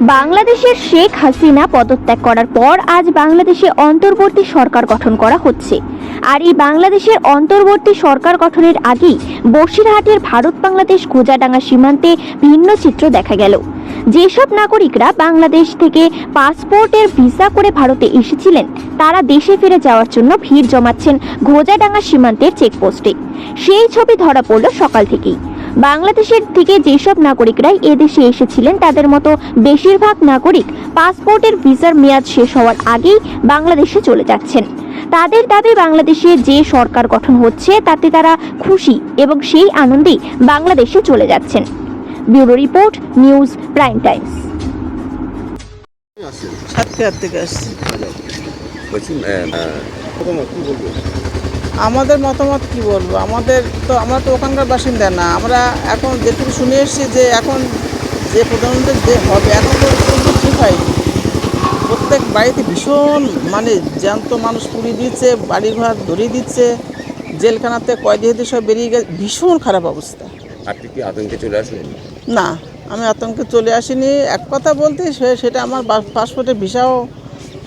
বাংলাদেশের শেখ হাসিনা পদত্যাগ করার পর আজ বাংলাদেশে অন্তর্বর্তী সরকার গঠন করা হচ্ছে। আর এই বাংলাদেশের অন্তর্বর্তী সরকার গঠনের আগেই বসিরহাটের ভারত বাংলাদেশ গোজাডাঙ্গা সীমান্তে ভিন্ন চিত্র দেখা গেল। যেসব নাগরিকরা বাংলাদেশ থেকে পাসপোর্টের ভিসা করে ভারতে এসেছিলেন তারা দেশে ফিরে যাওয়ার জন্য ভিড় জমাচ্ছেন গোজাডাঙ্গা সীমান্তের চেকপোস্টে। সেই ছবি ধরা পড়ল সকাল থেকেই। বাংলাদেশের থেকে যেসব নাগরিকরাই এদেশে এসেছিলেন তাদের মতো বেশিরভাগ নাগরিক পাসপোর্টের ভিসার মেয়াদ শেষ হওয়ার আগেই বাংলাদেশে চলে যাচ্ছেন। তাদের দাবি বাংলাদেশে যে সরকার গঠন হচ্ছে তাতে তারা খুশি এবং সেই আনন্দেই বাংলাদেশে চলে যাচ্ছেন। Bureau report, news prime Times. আমাদের মতামত কি বলবো, আমরা তো ওখানকার বাসিন্দা না। আমরা এখন যেটুকু শুনে এসেছি যে এখন যে প্রধানমন্ত্রী যে হবে এখন তো ঠিক হয়নি। প্রত্যেক বাড়িতে ভীষণ জ্যান্ত মানুষ পুড়িয়ে দিচ্ছে, বাড়িঘর ধরিয়ে দিচ্ছে, জেলখানাতে কয়েদি হতে সব বেরিয়ে গেছে, ভীষণ খারাপ অবস্থা। আপনি কি আতঙ্কে চলে আসলেন? না, আমি আতঙ্কে চলে আসিনি। এক কথা বলতে সেটা আমার পাসপোর্টের ভিসাও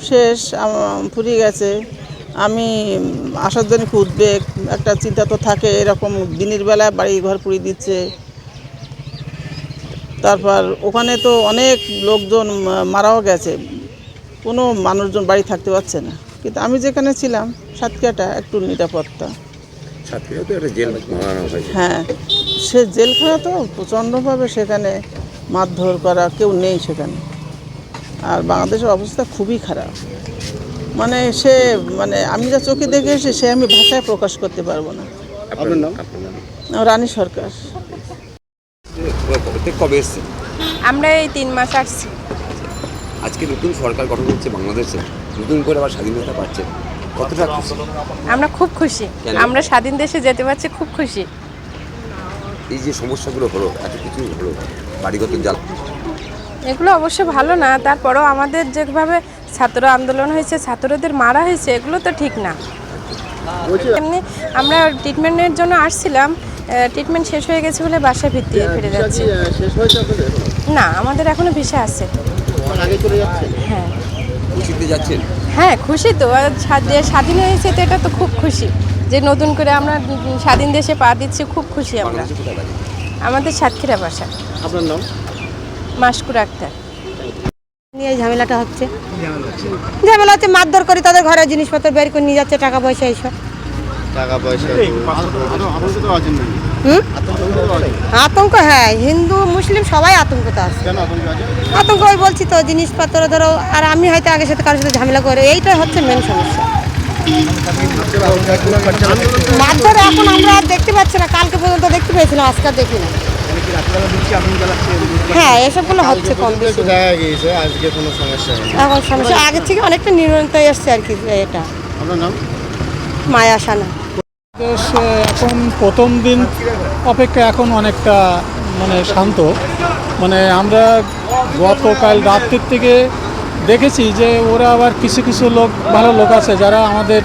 শেষ, ফুরিয়ে গেছে। আমি আসার জন্য খুব উদ্বেগ, একটা চিন্তা তো থাকে। এরকম দিনের বেলায় বাড়ি ঘর পুড়িয়ে দিচ্ছে, তারপর ওখানে তো অনেক লোকজন মারাও গেছে, কোনো মানুষজন বাড়ি থাকতে পারছে না। কিন্তু আমি যেখানে ছিলাম সাতক্ষীরাটা একটু নিরাপত্তা। সাতক্ষীরা তো একটা জেল বানানো হয়েছে। হ্যাঁ, সে জেলখানা তো প্রচণ্ডভাবে, সেখানে মারধর করা কেউ নেই সেখানে। আর বাংলাদেশের অবস্থা খুবই খারাপ। আমি যা চোখে দেখে এসে সে আমি ভাষায় প্রকাশ করতে পারবো না। আপনার নাম? রানী সরকার। কবে এসছে? আমরা এই 3 মাস আসছি। আজকে নতুন সরকার গঠন হচ্ছে বাংলাদেশে, নতুন করে আবার স্বাধীনতা পাচ্ছে, কতটা খুশি? আমরা খুব খুশি, আমরা স্বাধীন দেশে যেতে পারছি, খুব খুশি। এই যে সমস্যাগুলো হলো, এত কিছু হলো, বাড়িগত জাল, এগুলো অবশ্য ভালো না। তারপরও আমাদের যেভাবে ছাত্র আন্দোলন হয়েছে, ছাত্রদের মারা হয়েছে, এগুলো তো ঠিক না। এমনি আমরা ট্রিটমেন্টের জন্য আসছিলাম, ট্রিটমেন্ট শেষ হয়ে গেছে বলে বাসায় ফিরে যাচ্ছি। না, আমাদের এখনো ভিসা আছে। হ্যাঁ, খুশিতে যাচ্ছেন? হ্যাঁ খুশি তো। যে স্বাধীন হয়েছে তো এটা তো খুব খুশি, যে নতুন করে আমরা স্বাধীন দেশে পা দিচ্ছি, খুব খুশি আমরা। আমাদের সাতক্ষীরা বাসা। আপনার নাম? মাসকুর আক্তার। নিয়ে এই ঝামেলাটা হচ্ছে, মারধর করে তাদের ঘরে জিনিসপত্র বের করে নিয়ে যাচ্ছে, টাকা পয়সা এইসব। আতঙ্ক, হ্যাঁ, হিন্দু মুসলিম সবাই আতঙ্কতে আছে। আতঙ্ক ওই বলছি তো, জিনিসপত্র ধরো, আর আমি হয়তো আগের সাথে কারোর সাথে ঝামেলা করে, এইটাই হচ্ছে মেন সমস্যা। মারধর এখন আমরা আর দেখতে পাচ্ছি না, কালকে পর্যন্ত দেখতে পেয়েছিলাম, আজকে দেখি না। হ্যাঁ, এসবগুলো হচ্ছে কম বেশি। এখন সমস্যা আগের থেকে অনেকটা নিয়ন্ত্রণে এসছে আর কি। এটা মায়া সানা। এখন প্রথম দিন অপেক্ষা এখন অনেকটা শান্ত। আমরা গতকাল রাত্রির থেকে দেখেছি যে ওরা আবার কিছু কিছু লোক, ভালো লোক আছে যারা আমাদের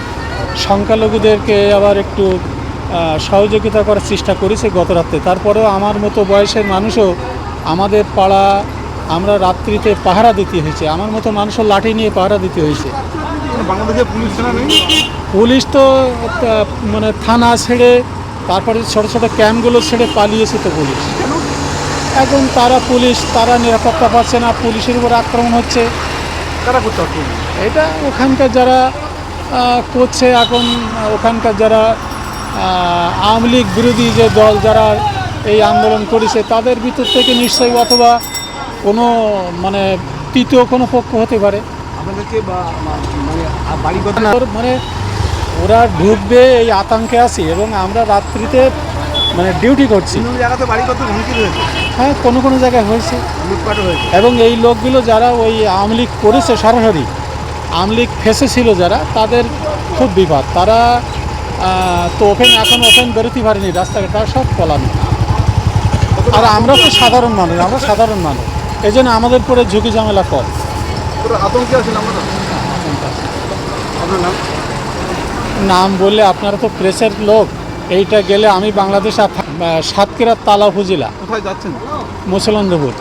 সংখ্যালঘুদেরকে আবার একটু সহযোগিতা করার চেষ্টা করেছে গত রাত্রে। তারপরেও আমার মতো বয়সের মানুষও আমাদের পাড়া, আমরা রাত্রিতে পাহারা দিতে হয়েছে, আমার মতো মানুষও লাঠি নিয়ে পাহারা দিতে হয়েছে। বাংলাদেশের পুলিশ থানা নেই? পুলিশ তো থানা ছেড়ে, তারপরে ছোট ছোট ক্যাম্পগুলো ছেড়ে পালিয়েছে তো পুলিশ। এখন তারা নিরাপত্তা পাচ্ছে না, পুলিশের উপর আক্রমণ হচ্ছে। কারা করতে পারছে? এটা ওখানকার যারা করছে, এখন ওখানকার যারা আওয়ামী লীগ বিরোধী যে দল যারা এই আন্দোলন করেছে তাদের ভিতর থেকে নিশ্চয়ই, অথবা কোনো তৃতীয় কোনো পক্ষ হতে পারে। ওরা ঢুকবে এই আতঙ্কে আছি, এবং আমরা রাত্রিতে ডিউটি করছি। হ্যাঁ, কোনো জায়গায় হয়েছে, এবং এই লোকগুলো যারা ওই আওয়ামী লীগ করেছে, সরাসরি আওয়ামী লীগ ফেসেছিল যারা, তাদের খুব বিপদ। তারা তো এখন ওপেন বেরোতে পারেনি, রাস্তাঘাট তারা সব পলানো। আর আমরা তো সাধারণ মানুষ, এই জন্য আমাদের পরে ঝুঁকি ঝামেলা কম। নাম বললে আপনারা তো প্রেসের লোক, এইটা গেলে আমি বাংলাদেশ সাতক্ষীরার তালা উপজেলা। কোথায় যাচ্ছেন? মুসলন্দপুর।